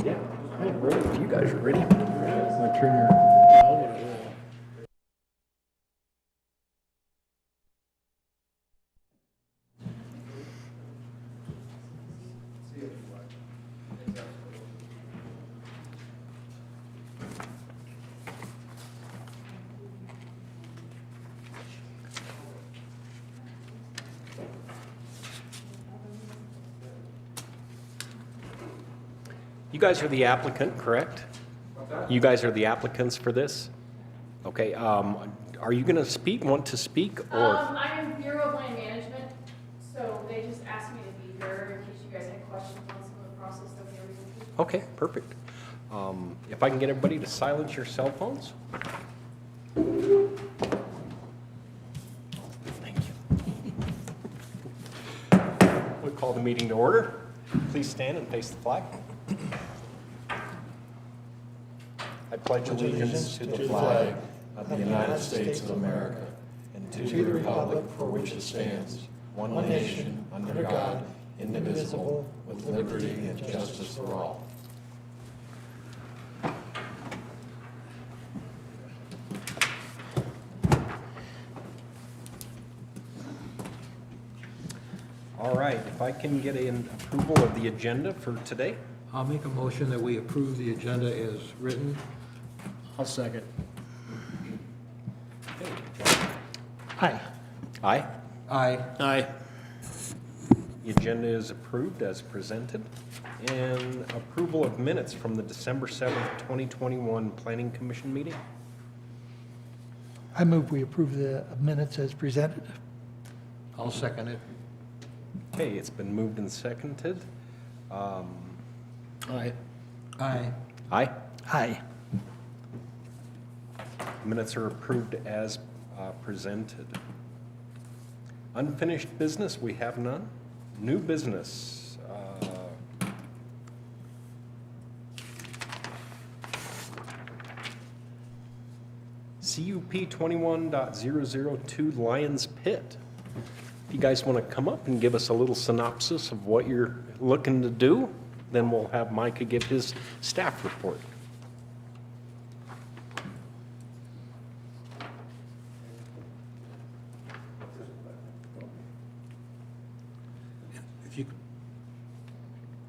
Yeah, I'm ready if you guys are ready. I'm gonna turn your. You guys are the applicant, correct? You guys are the applicants for this? Okay, are you going to speak, want to speak, or? I'm in Bureau of Land Management, so they just asked me to be here in case you guys had questions on some of the process that we were going through. Okay, perfect. If I can get everybody to silence your cell phones. Thank you. We'll call the meeting to order. Please stand and face the flag. I pledge allegiance to the flag of the United States of America and to the republic for which it stands, one nation, under God, indivisible, with liberty and justice for all. All right, if I can get an approval of the agenda for today. I'll make a motion that we approve the agenda as written. I'll second. Aye. Aye. Aye. Aye. The agenda is approved as presented. And approval of minutes from the December 7th, 2021 Planning Commission meeting. I move we approve the minutes as presented. I'll second it. Okay, it's been moved and seconded. Aye. Aye. Aye. Aye. Minutes are approved as presented. Unfinished business, we have none. New business. CUP 21.002 Lions Pit. If you guys want to come up and give us a little synopsis of what you're looking to do, then we'll have Micah give his staff report. If you,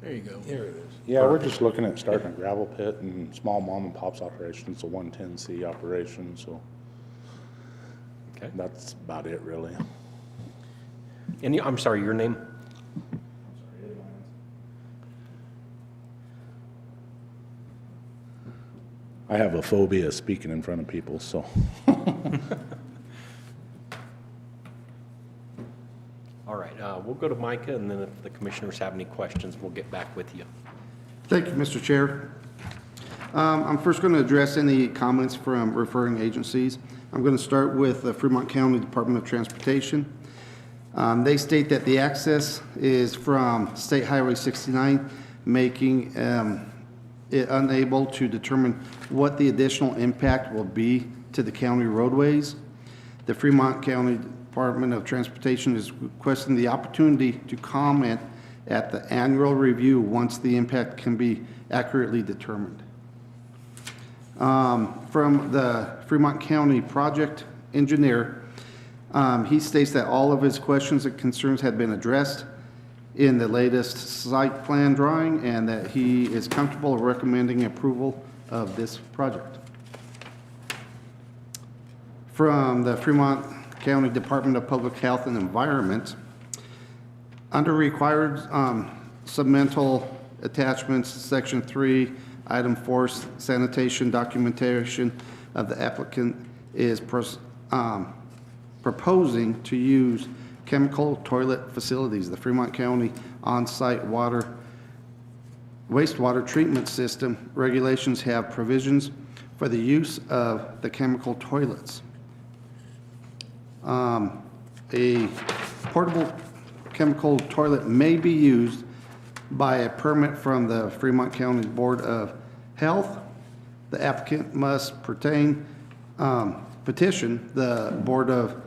There you go. Here it is. Yeah, we're just looking at starting a gravel pit and small mom and pops operations, a 110C operation, so Okay. that's about it really. And I'm sorry, your name? I have a phobia of speaking in front of people, so. All right, we'll go to Micah, and then if the commissioners have any questions, we'll get back with you. Thank you, Mr. Chair. I'm first going to address any comments from referring agencies. I'm going to start with the Fremont County Department of Transportation. They state that the access is from State Highway 69, making it unable to determine what the additional impact will be to the county roadways. The Fremont County Department of Transportation is requesting the opportunity to comment at the annual review once the impact can be accurately determined. From the Fremont County project engineer, he states that all of his questions and concerns have been addressed in the latest site plan drawing and that he is comfortable recommending approval of this project. From the Fremont County Department of Public Health and Environment, under required submittal attachments, Section 3, Item 4, sanitation documentation of the applicant is proposing to use chemical toilet facilities. The Fremont County on-site wastewater treatment system regulations have provisions for the use of the chemical toilets. A portable chemical toilet may be used by a permit from the Fremont County Board of Health. The applicant must petition the Board of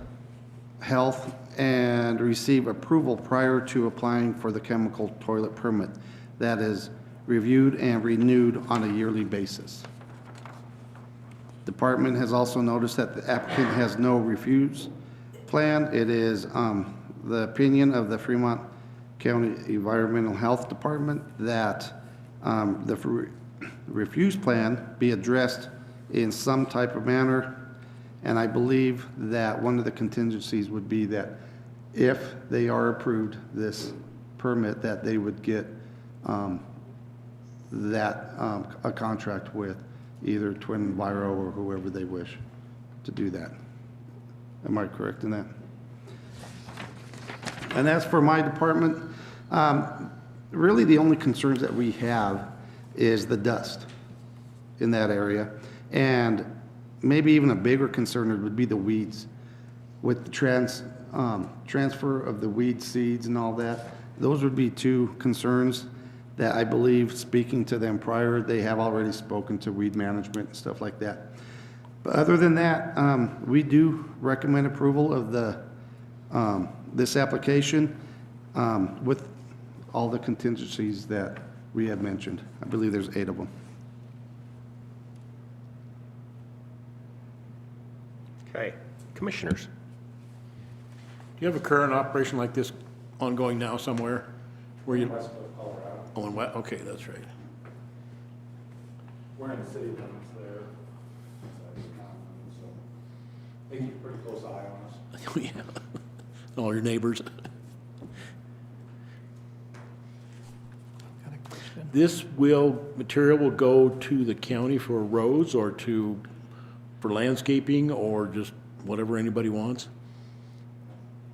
Health and receive approval prior to applying for the chemical toilet permit. That is reviewed and renewed on a yearly basis. Department has also noticed that the applicant has no refuse plan. It is the opinion of the Fremont County Environmental Health Department that the refuse plan be addressed in some type of manner. And I believe that one of the contingencies would be that if they are approved this permit, that they would get a contract with either Twin Enviro or whoever they wish to do that. Am I correct in that? And as for my department, really the only concerns that we have is the dust in that area. And maybe even a bigger concern would be the weeds. With the transfer of the weed seeds and all that, those would be two concerns that I believe, speaking to them prior, they have already spoken to weed management and stuff like that. But other than that, we do recommend approval of the this application with all the contingencies that we had mentioned. I believe there's 8 of them. Okay, commissioners. Do you have a current operation like this ongoing now somewhere? Where you? West of Colorado. Oh, in West, okay, that's right. We're in the city limits there. So they keep a pretty close eye on us. Oh, yeah. All your neighbors. This material will go to the county for roads or for landscaping or just whatever anybody wants?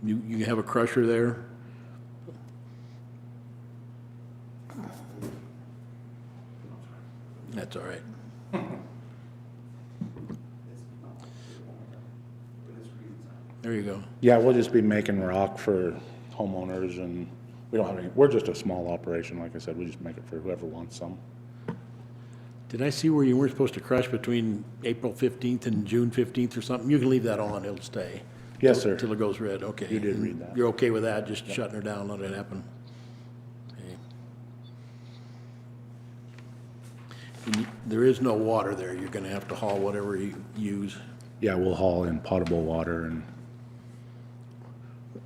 You have a crusher there? That's all right. There you go. Yeah, we'll just be making rock for homeowners, and we don't have any, we're just a small operation, like I said, we just make it for whoever wants some. Did I see where you weren't supposed to crush between April 15th and June 15th or something? You can leave that on, it'll stay. Yes, sir. Till it goes red, okay. You did read that. You're okay with that, just shutting her down, let it happen? Okay. And there is no water there, you're gonna have to haul whatever you use. Yeah, we'll haul in potable water, and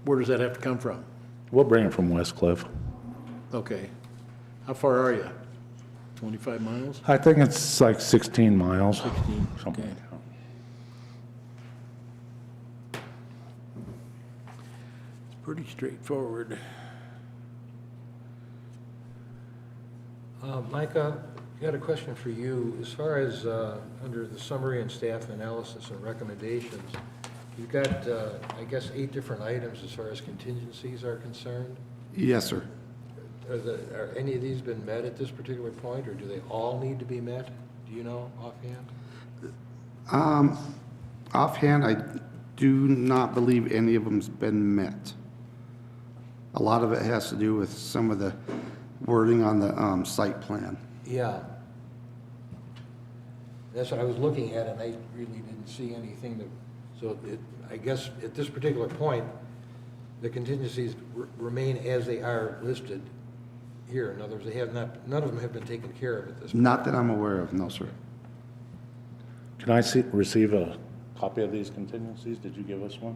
Where does that have to come from? we'll bring it from West Cliff. Okay. How far are you? 25 miles? I think it's like 16 miles, 16, something okay. like that. It's pretty straightforward. Micah, I got a question for you. As far as under the summary and staff analysis and recommendations, you've got, I guess, 8 different items as far as contingencies are concerned. Yes, sir. Are any of these been met at this particular point, or do they all need to be met? Do you know offhand? Offhand, I do not believe any of them's been met. A lot of it has to do with some of the wording on the site plan. Yeah. That's what I was looking at, and I really didn't see anything that, so I guess at this particular point, the contingencies remain as they are listed here. In other words, they have not, none of them have been taken care of at this point. Not that I'm aware of, no, sir. Can I receive a copy of these contingencies? Did you give us one?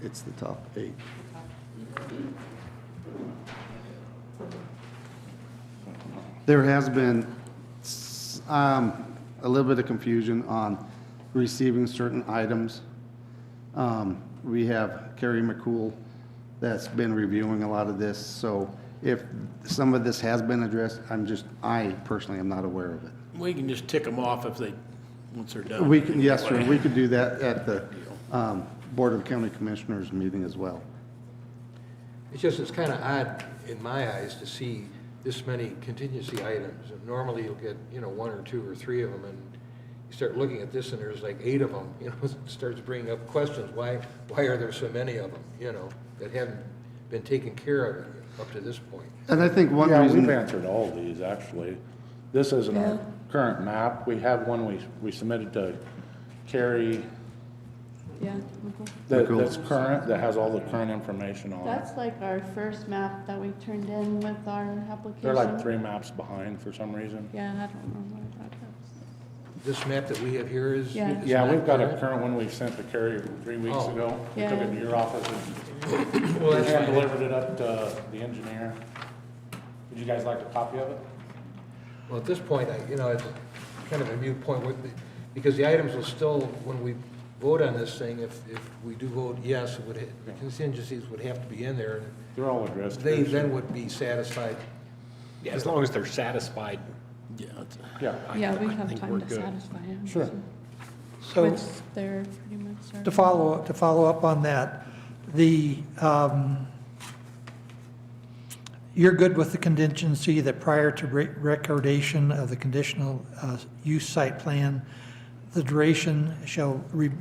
It's the top 8. There has been a little bit of confusion on receiving certain items. We have Carrie McCool that's been reviewing a lot of this, so if some of this has been addressed, I personally am not aware of it. We can just tick them off if they, once they're done. We can, yes, sir, we could do that at the Board of County Commissioners meeting as well. It's just, it's kind of odd in my eyes to see this many contingency items. And normally you'll get, 1 or 2 or 3 of them, and you start looking at this and there's like 8 of them, it starts bringing up questions. Why are there so many of them, that haven't been taken care of up to this point? And I think one Yeah, we've reason, answered all of these, actually. This isn't our current map. We have one we submitted to Carrie Yeah. that's current, that has all the current information on it. That's like our first map that we turned in with our application. They're like 3 maps behind for some reason. Yeah, I don't know what that is. This map that we have here is? Yeah. is Yeah, not we've got a current? current one we sent to Carrie 3 weeks Oh. ago. We took it to your office and Well, that's and fine. delivered it up to the engineer. Would you guys like a copy of it? Well, at this point, it's kind of a moot point, because the items will still, when we vote on this thing, if we do vote yes, the contingencies would have to be in there, and They're all addressed. they here, so- then would be satisfied. Yeah, as long as they're satisfied. Yeah, it's- Yeah, Yeah, we I have think time we're to good. satisfy them. sure. So Which they're pretty much certain. to follow up on that, you're good with the contingency that prior to recordation of the conditional use site plan, the duration shall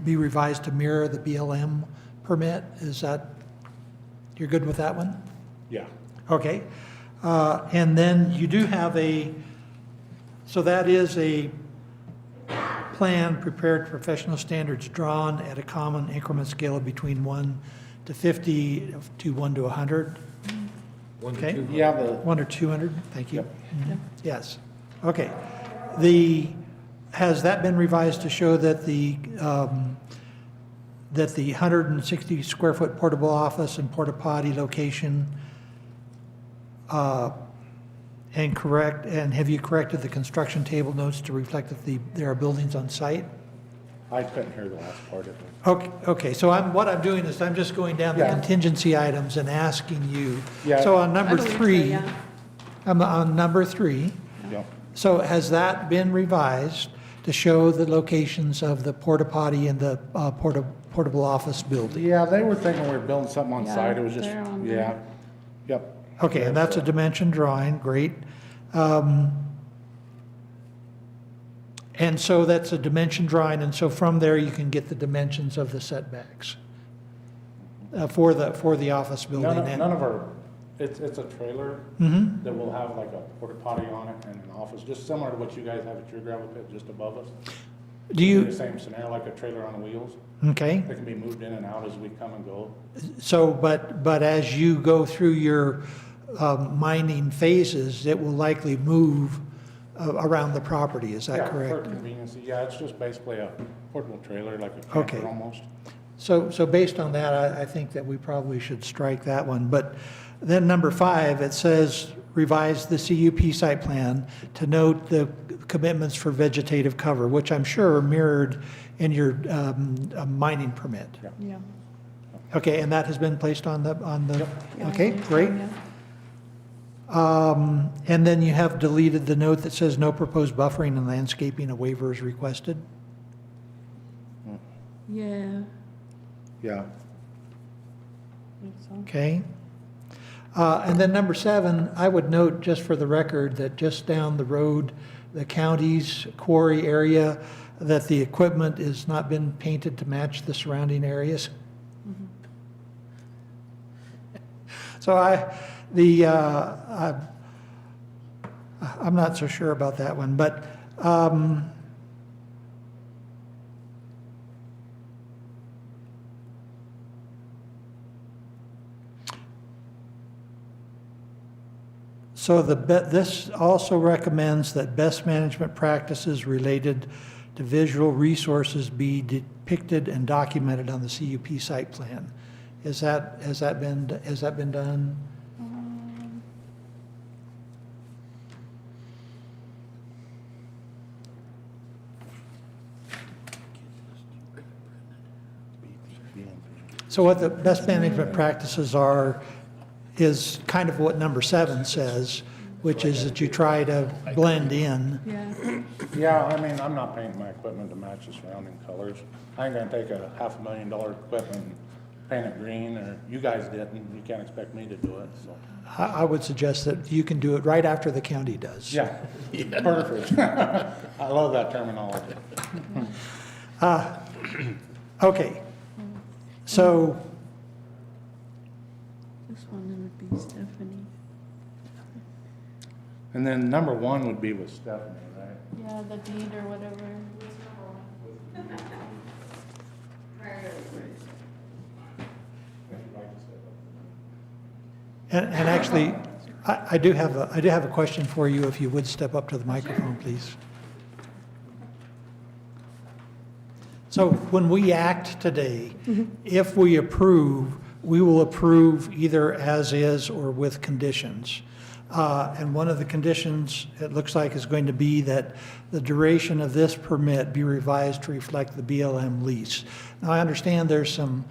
be revised to mirror the BLM permit? Is that, you're good with that one? Yeah. Okay. And then you do have so that is a plan prepared to professional standards drawn at a common increment scale of between 1 to 50 to 1 to 100. 1 to Okay. 2. Yeah, 1 or 200, thank you. Yep. Mhm. Yes, okay. Has that been revised to show that the 160 square foot portable office and porta potty location, and have you corrected the construction table notes to reflect that there are buildings on site? I couldn't hear the last part of it. Okay, so what I'm doing is I'm just going down the Yeah. contingency items and asking you. Yeah. So on I number believe so, 3, yeah. on number 3, Yep. so has that been revised to show the locations of the porta potty and the portable office building? Yeah, they were thinking we were building something on Yeah, site. It was just, they're on yeah. there. Yep. Okay, and that's a dimension drawing, great. And so that's a dimension drawing, and so from there you can get the dimensions of the setbacks for the office building. None of our, it's a trailer Mhm. that will have like a porta potty on it and an office, just similar to what you guys have at your gravel pit just above us. Do you, The same scenario, like a trailer on wheels. okay, That can be moved in and out as we come and go. so, but as you go through your mining phases, it will likely move around the property, is that Yeah, correct? for convenience, yeah, it's just basically a portable trailer, like a Okay. camper almost. So based on that, I think that we probably should strike that one. But then number 5, it says revise the CUP site plan to note the commitments for vegetative cover, which I'm sure are mirrored in your mining permit. Yeah. Yeah. Okay, and that has been placed on the, Yeah, I okay, believe so, great. yeah. And then you have deleted the note that says no proposed buffering and landscaping, a waiver is requested. Yeah. Yeah. think so. Okay. And then number 7, I would note just for the record that just down the road, the county's quarry area, that the equipment has not been painted to match the surrounding areas. So I'm not so sure about that one, but so this also recommends that best management practices related to visual resources be depicted and documented on the CUP site plan. Has that been done? So what the best management practices are is kind of what number 7 says, which is that you try to blend in. Yeah. Yeah, I mean, I'm not painting my equipment to match the surrounding colors. I ain't gonna take a $500,000 equipment and paint it green, or you guys didn't, you can't expect me to do it, so. I would suggest that you can do it right after the county does. Yeah, perfect. I love that terminology. Okay, so, This one would be Stephanie. And then number 1 would be with Stephanie, right? Yeah, the deed or whatever. And actually, I do have a question for you, if you would step up to the microphone, please. So when we act today, if we approve, we will approve either as is or with conditions. And one of the conditions, it looks like, is going to be that the duration of this permit be revised to reflect the BLM lease. Now, I understand there's some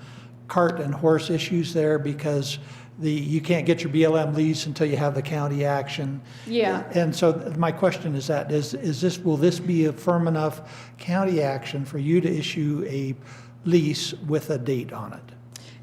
cart and horse issues there, because you can't get your BLM lease until you have the county action. Yeah. And so my question is will this be a firm enough county action for you to issue a lease with a date on it?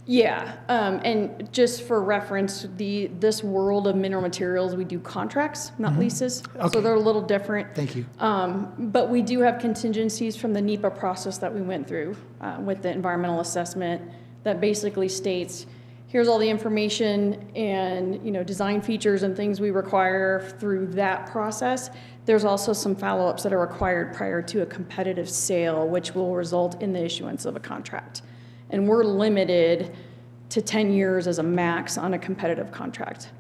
Yeah, and just for reference, this world of mineral materials, we do contracts, not leases. Okay. So they're a little different. Thank you. But we do have contingencies from the NEPA process that we went through with the environmental assessment that basically states, here's all the information and, design features and things we require through that process. There's also some follow-ups that are required prior to a competitive sale, which will result in the issuance of a contract. And we're limited to 10 years as a max on a competitive contract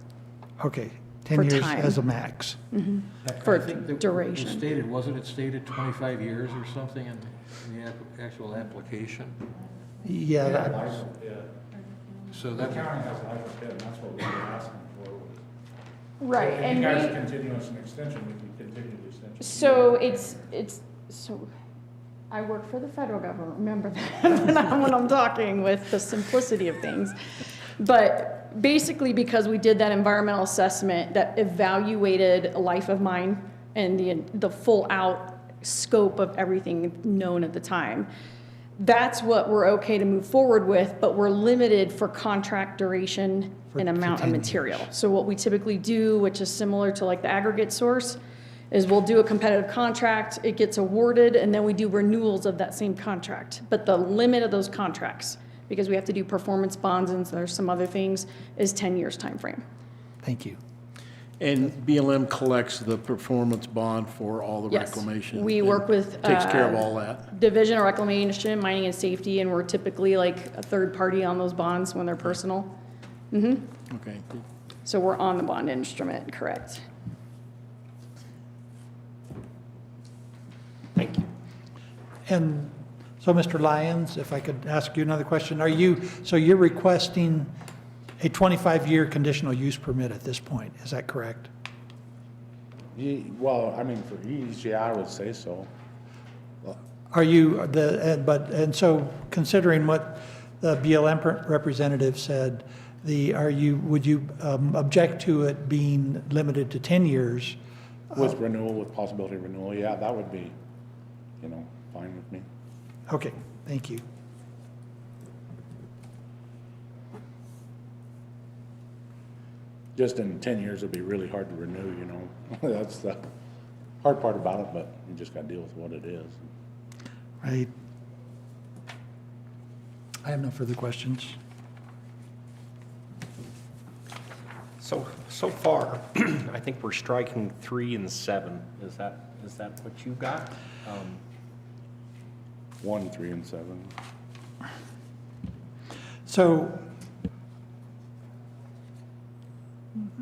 Okay, 10 For years time. as a max. for I think that duration. was stated, wasn't it stated 25 years or something in the actual application? Yeah, So The that, county has a life of pit, and that's what we were asking for. Right, If you guys continue us an extension, we can continue the extension. so I work for the federal government, remember that when I'm talking with the simplicity of things. But basically, because we did that environmental assessment that evaluated life of mine and the full out scope of everything known at the time, that's what we're okay to move forward with, but we're limited for contract duration and amount of 10 material. years. So what we typically do, which is similar to like the aggregate source, is we'll do a competitive contract, it gets awarded, and then we do renewals of that same contract. But the limit of those contracts, because we have to do performance bonds and there's some other things, is 10 years timeframe. thank you. And BLM collects the performance bond for all the Yes. reclamation. We and work with, Takes care of all that. Division of Reclamation, Mining and Safety, and we're typically like a third party on those bonds when they're personal. Okay. So we're on the bond instrument, correct? Thank you. And so, Mr. Lyons, if I could ask you another question, you're requesting a 25-year conditional use permit at this point, is that correct? Well, I mean, for ease, yeah, I would say so. Are you, and so considering what the BLM representative said, would you object to it being limited to 10 years? With renewal, with possibility of renewal, yeah, that would be, fine with me. Okay, thank you. Just in 10 years, it'd be really hard to renew, That's the hard part about it, but you just gotta deal with what it is. Right. I have no further questions. So far, I think we're striking 3 and 7. Is that what you got? 1, 3, and 7. So,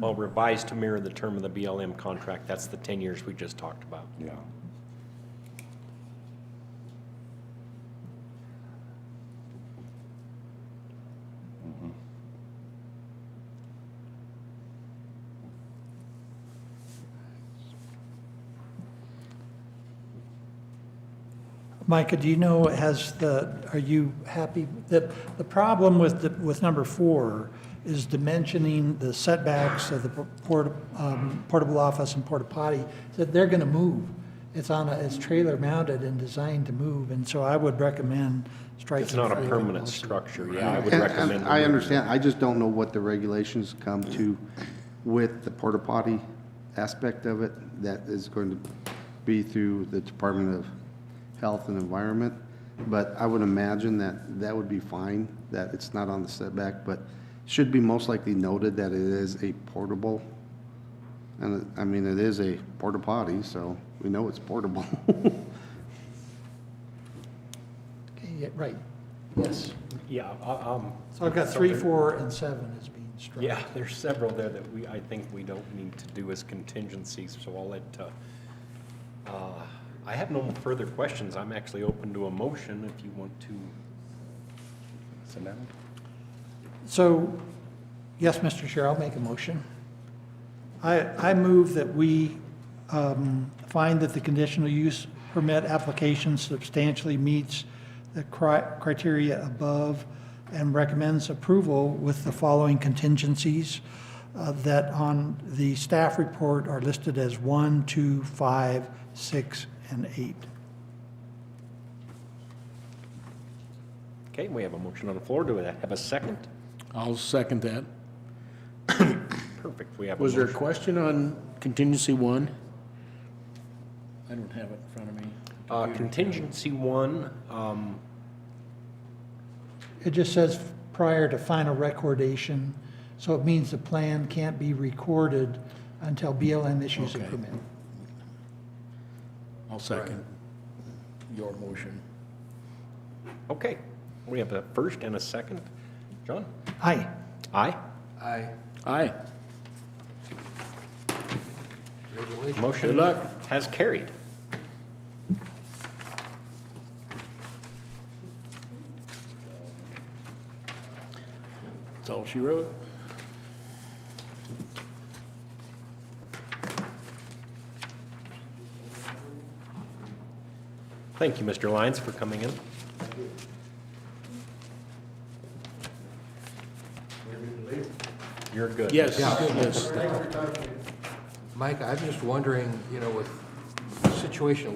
Well, revised to mirror the term of the BLM contract. That's the 10 years we just talked about. Yeah. Micah, do you know, are you happy? The problem with number 4 is dimensioning the setbacks of the portable office and porta potty, that they're gonna move. It's trailer mounted and designed to move, and so I would recommend striking. It's not a 4 permanent also. structure. Yeah, I would And recommend. I understand, I just don't know what the regulations come to with the porta potty aspect of it. That is going to be through the Department of Health and Environment, but I would imagine that would be fine, that it's not on the setback, but should be most likely noted that it is a portable And, I mean, it is a porta potty, so we know it's portable. Okay, yeah, right, yes. Yeah, So I've got 3, 4, and 7 is being struck. yeah, there's several there that I think we don't need to do as contingencies, so I'll let, I have no further questions. I'm actually open to a motion if you want to sit down. So, yes, Mr. Chair, I'll make a motion. I move that we find that the conditional use permit application substantially meets the criteria above and recommends approval with the following contingencies that on the staff report are listed as 1, 2, 5, 6, and 8. Okay, we have a motion on the floor. Do we have a second? I'll second that. Perfect, we have a Was there a motion. question on contingency 1? I don't have it in front of me. Contingency 1, It just says prior to final recordation, so it means the plan can't be recorded until BLM issues a Okay. permit. I'll second your motion. okay, we have a first and a second. John? Aye. Aye. Aye. Aye. Congratulations. Motion Good luck. has carried. That's all she wrote. Thank you, Mr. Lyons, for coming in. You're good. Yes, Yeah. yes. Mike, I'm just wondering, with the situation,